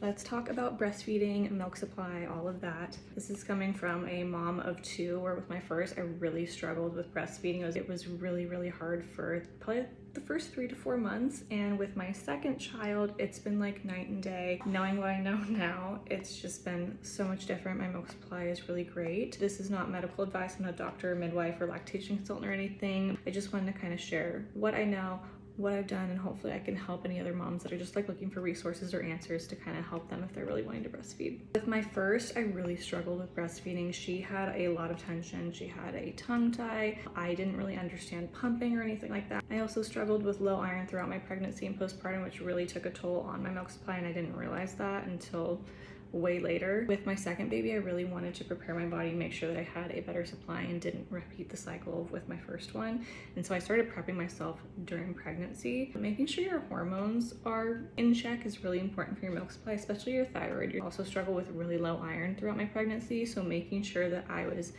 Let's talk about breastfeeding, milk supply, all of that. This is coming from a mom of two, where with my first, I really struggled with breastfeeding. It was really, really hard for probably the first 3 to 4 months. And with my second child, it's been like night and day. Knowing what I know now, it's just been so much different. My milk supply is really great. This is not medical advice. I'm not a doctor, midwife, or lactation consultant or anything. I just wanted to kind of share what I know, what I've done, and hopefully I can help any other moms that are just like looking for resources or answers to kind of help them if they're really wanting to breastfeed. With my first, I really struggled with breastfeeding. She had a lot of tension. She had a tongue tie. I didn't really understand pumping or anything like that. I also struggled with low iron throughout my pregnancy and postpartum, which really took a toll on my milk supply, and I didn't realize that until way later. With my second baby, I really wanted to prepare my body and make sure that I had a better supply and didn't repeat the cycle with my first one. And so I started prepping myself during pregnancy. Making sure your hormones are in check is really important for your milk supply, especially your thyroid. You also struggle with really low iron throughout my pregnancy, so making sure that I was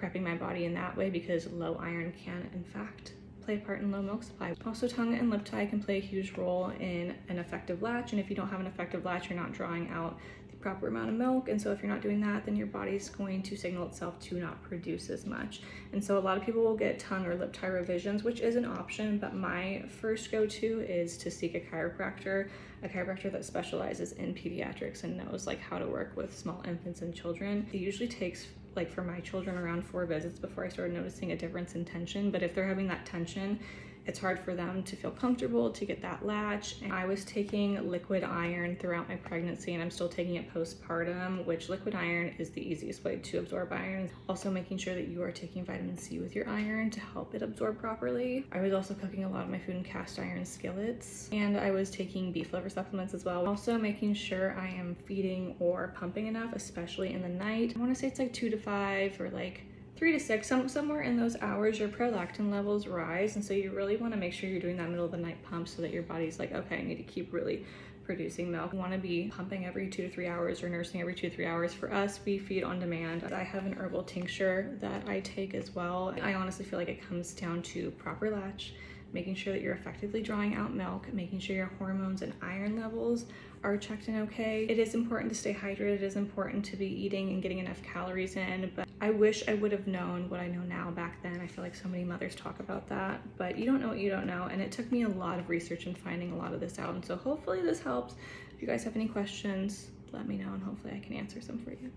prepping my body in that way, because low iron can in fact play a part in low milk supply. Also, tongue and lip tie can play a huge role in an effective latch, and if you don't have an effective latch, you're not drawing out the proper amount of milk, and so if you're not doing that, then your body's going to signal itself to not produce as much. And so a lot of people will get tongue or lip tie revisions, which is an option, but my first go-to is to seek a chiropractor that specializes in pediatrics and knows like how to work with small infants and children. It usually takes, like for my children, around 4 visits before I started noticing a difference in tension. But if they're having that tension, it's hard for them to feel comfortable to get that latch. And I was taking liquid iron throughout my pregnancy, and I'm still taking it postpartum, which liquid iron is the easiest way to absorb iron. Also making sure that you are taking vitamin C with your iron to help it absorb properly. I was also cooking a lot of my food in cast iron skillets, and I was taking beef liver supplements as well. Also making sure I am feeding or pumping enough, especially in the night. I want to say it's like 2 to 5 or like 3 to 6, somewhere in those hours, your prolactin levels rise. And so you really want to make sure you're doing that middle of the night pump so that your body's like, okay, I need to keep really producing milk. You want to be pumping every 2 to 3 hours or nursing every 2 to 3 hours. For us, we feed on demand. I have an herbal tincture that I take as well. I honestly feel like it comes down to proper latch, making sure that you're effectively drawing out milk, making sure your hormones and iron levels are checked and okay. It is important to stay hydrated. It is important to be eating and getting enough calories in, but I wish I would have known what I know now back then. I feel like so many mothers talk about that, but you don't know what you don't know, and it took me a lot of research and finding a lot of this out, and so hopefully this helps. If you guys have any questions, let me know, and hopefully I can answer some for you.